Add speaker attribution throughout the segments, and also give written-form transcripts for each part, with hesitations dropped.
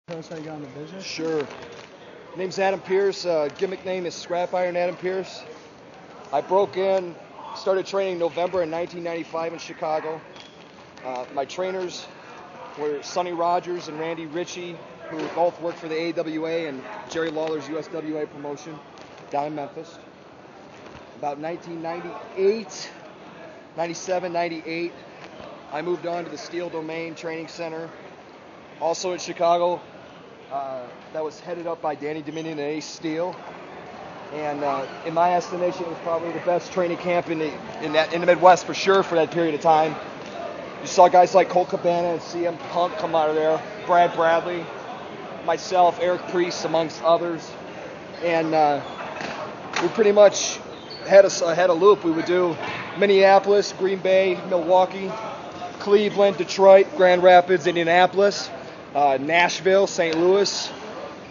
Speaker 1: Tell us how you got in the business?
Speaker 2: Sure. Name's Adam Pearce. Gimmick name is Scrap Iron Adam Pearce. I broke in, started training November in 1995 in Chicago. My trainers were Sonny Rogers and Randy Ritchie, who both worked for the AWA and Jerry Lawler's USWA promotion down in Memphis. About 1998, 97, 98, I moved on to the Steel Domain Training Center, also in Chicago. That was headed up by Danny Dominion and Ace Steel. And in my estimation, it was probably the best training camp in the Midwest for sure for that period of time. You saw guys like Colt Cabana and CM Punk come out of there, Brad Bradley, myself, Eric Priest, amongst others. And we pretty much had a loop. We would do Minneapolis, Green Bay, Milwaukee, Cleveland, Detroit, Grand Rapids, Indianapolis, Nashville, St. Louis,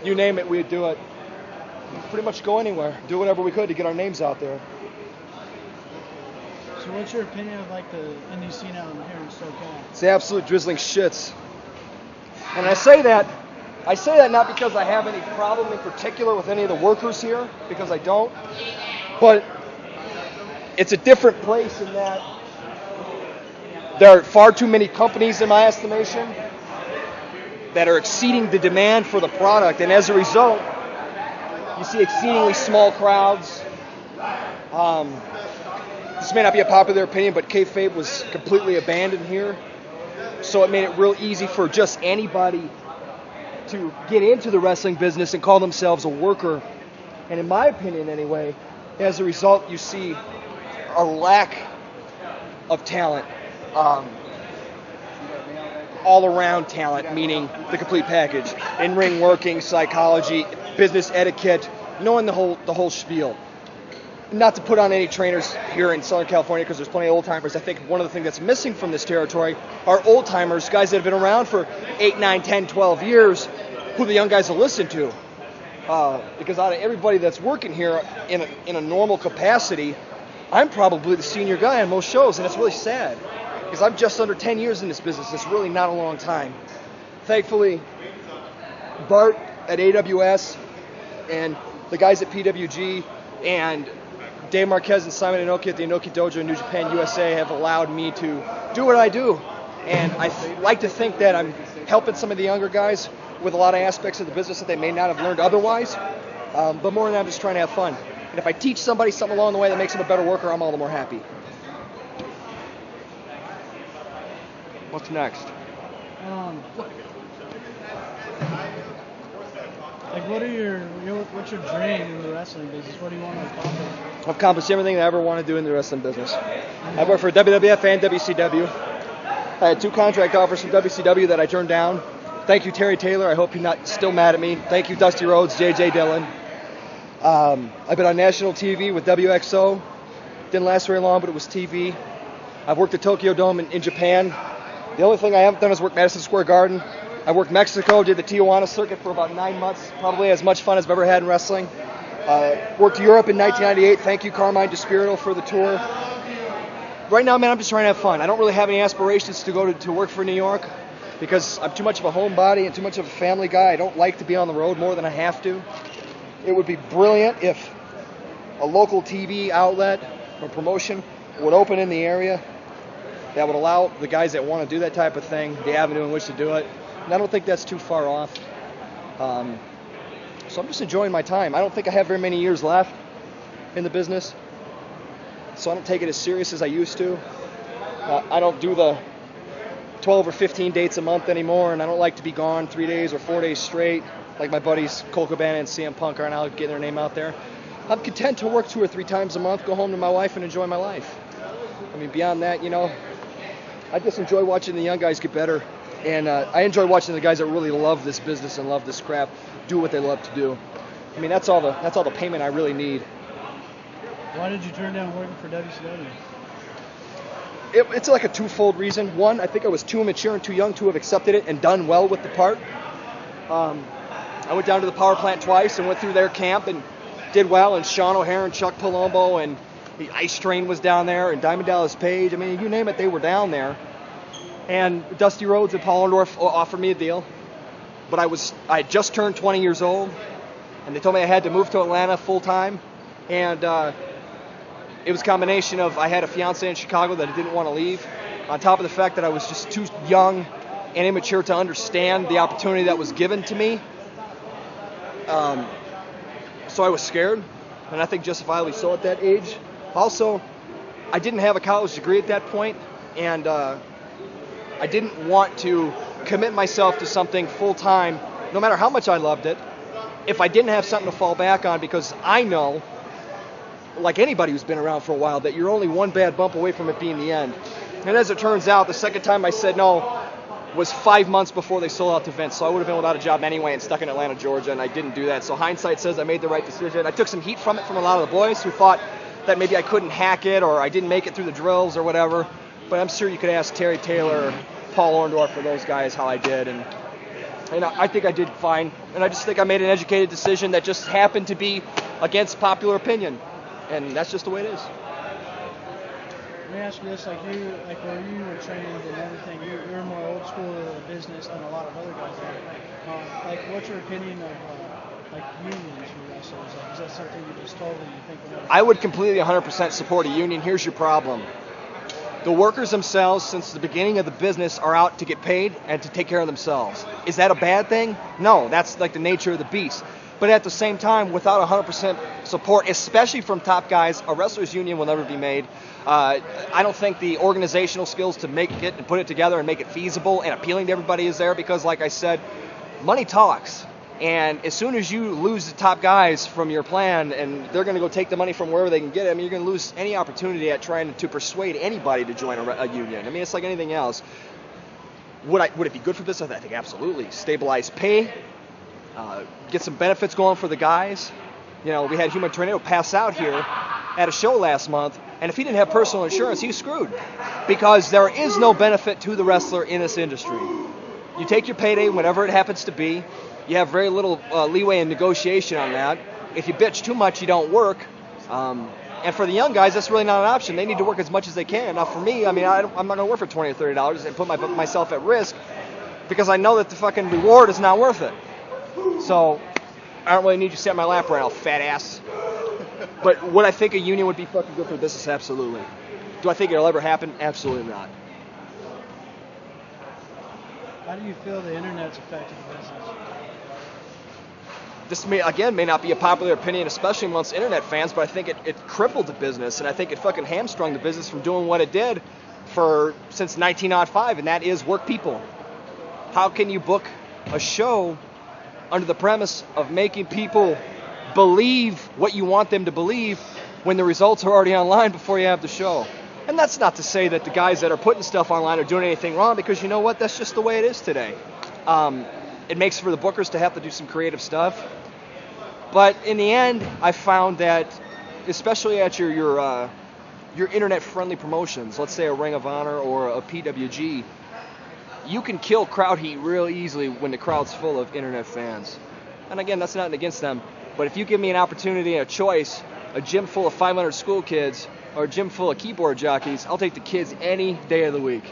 Speaker 2: you name it, we'd do it. Pretty much go anywhere, do whatever we could to get our names out there.
Speaker 1: So what's your opinion of like the indie scene out here in SoCal?
Speaker 2: It's the absolute drizzling shits. And I say that not because I have any problem in particular with any of the workers here, because I don't, but it's a different place in that there are far too many companies in my estimation that are exceeding the demand for the product, and as a result, you see exceedingly small crowds. This may not be a popular opinion, but kayfabe was completely abandoned here, so it made it real easy for just anybody to get into the wrestling business and call themselves a worker. And in my opinion anyway, as a result, you see a lack of talent. All-around talent, meaning the complete package. In-ring working, psychology, business etiquette, knowing the whole spiel. Not to put on any trainers here in Southern California, because there's plenty of old-timers. I think one of the things that's missing from this territory are old-timers, guys that have been around for 8, 9, 10, 12 years, who the young guys will listen to. Because out of everybody that's working here in a normal capacity, I'm probably the senior guy on most shows, and it's really sad. Because I'm just under 10 years in this business. It's really not a long time. Thankfully, Bart at AWS and the guys at PWG and Dave Marquez and Simon Inoki at the Inoki Dojo in New Japan USA have allowed me to do what I do. And I like to think that I'm helping some of the younger guys with a lot of aspects of the business that they may not have learned otherwise. But more than that, I'm just trying to have fun. And if I teach somebody something along the way that makes them a better worker, I'm all the more happy. What's next?
Speaker 1: Like, what's your dream in the wrestling business? What do you want to accomplish?
Speaker 2: I've accomplished everything I ever want to do in the wrestling business. I've worked for WWF and WCW. I had 2 contract offers from WCW that I turned down. Thank you, Terry Taylor. I hope you're not still mad at me. Thank you, Dusty Rhodes, J.J. Dillon. I've been on national TV with WXO. Didn't last very long, but it was TV. I've worked at Tokyo Dome in Japan. The only thing I haven't done is work Madison Square Garden. I worked Mexico, did the Tijuana circuit for about 9 months. Probably as much fun as I've ever had in wrestling. Worked Europe in 1998. Thank you, Carmine DeSpirito, for the tour. Right now, man, I'm just trying to have fun. I don't really have any aspirations to go to work for New York because I'm too much of a homebody and too much of a family guy. I don't like to be on the road more than I have to. It would be brilliant if a local TV outlet or promotion would open in the area that would allow the guys that want to do that type of thing the avenue in which to do it. And I don't think that's too far off. So I'm just enjoying my time. I don't think I have very many years left in the business, so I don't take it as serious as I used to. I don't do the 12 or 15 dates a month anymore, and I don't like to be gone 3 days or 4 days straight like my buddies Colt Cabana and CM Punk are now getting their name out there. I'm content to work 2 or 3 times a month, go home to my wife, and enjoy my life. I mean, beyond that, I just enjoy watching the young guys get better, and I enjoy watching the guys that really love this business and love this crap do what they love to do. I mean, that's all the payment I really need.
Speaker 1: Why did you turn down working for WCW?
Speaker 2: It's like a twofold reason. One, I think I was too immature and too young to have accepted it and done well with the part. I went down to the power plant twice and went through their camp and did well, and Sean O'Hare and Chuck Palumbo and the Ice Train was down there, and Diamond Dallas Page. I mean, you name it, they were down there. And Dusty Rhodes and Paul Orndorff offered me a deal. but I had just turned 20 years old, and they told me I had to move to Atlanta full time, and it was a combination of I had a fiance in Chicago that I didn't want to leave, on top of the fact that I was just too young and immature to understand the opportunity that was given to me. So I was scared, and I think justifiably so at that age. Also, I didn't have a college degree at that point, and I didn't want to commit myself to something full-time, no matter how much I loved it, if I didn't have something to fall back on, because I know, like anybody who's been around for a while, that you're only one bad bump away from it being the end. And as it turns out, the second time I said no was 5 months before they sold out to Vince, so I would have been without a job anyway and stuck in Atlanta, Georgia, and I didn't do that. So hindsight says I made the right decision. I took some heat from it from a lot of the boys who thought that maybe I couldn't hack it or I didn't make it through the drills or whatever, but I'm sure you could ask Terry Taylor, Paul Orndorff, or those guys how I did, and I think I did fine, and I just think I made an educated decision that just happened to be against popular opinion, and that's just the way it is.
Speaker 1: Let me ask you this, like where you were trained and everything, you're more old school business than a lot of other guys are. Like, what's your opinion of like unions for wrestlers? Like, is that something you just totally think about?
Speaker 2: I would completely 100% support a union. Here's your problem. The workers themselves, since the beginning of the business, are out to get paid and to take care of themselves. Is that a bad thing? No, that's like the nature of the beast. But at the same time, without 100% support, especially from top guys, a wrestler's union will never be made. I don't think the organizational skills to make it and put it together and make it feasible and appealing to everybody is there because, like I said, money talks. And as soon as you lose the top guys from your plan and they're going to go take the money from wherever they can get it, I mean, you're going to lose any opportunity at trying to persuade anybody to join a union. I mean, it's like anything else. Would it be good for business? I think absolutely. Stabilize pay, get some benefits going for the guys. You know, we had Human Tornado pass out here at a show last month, and if he didn't have personal insurance, he was screwed because there is no benefit to the wrestler in this industry. You take your payday, whatever it happens to be. You have very little leeway in negotiation on that. If you bitch too much, you don't work. And for the young guys, that's really not an option. They need to work as much as they can. Now, for me, I mean, I'm not going to work for $20 or $30 and put myself at risk because I know that the fucking reward is not worth it. So I don't really need you to sit in my lap right now, fat ass. But would I think a union would be fucking good for business? Absolutely. Do I think it'll ever happen? Absolutely not.
Speaker 1: How do you feel the internet's affected the business?
Speaker 2: This may not be a popular opinion, especially amongst internet fans, but I think it crippled the business, and I think it fucking hamstrung the business from doing what it did since 1905, and that is work people. How can you book a show under the premise of making people believe what you want them to believe when the results are already online before you have the show? And that's not to say that the guys that are putting stuff online are doing anything wrong, because you know what? That's just the way it is today. It makes for the bookers to have to do some creative stuff. But in the end, I found that, especially at your internet-friendly promotions, let's say a Ring of Honor or a PWG, you can kill crowd heat real easily when the crowd's full of internet fans. And again, that's nothing against them. But if you give me an opportunity and a choice, a gym full of 500 school kids or a gym full of keyboard jockeys, I'll take the kids any day of the week.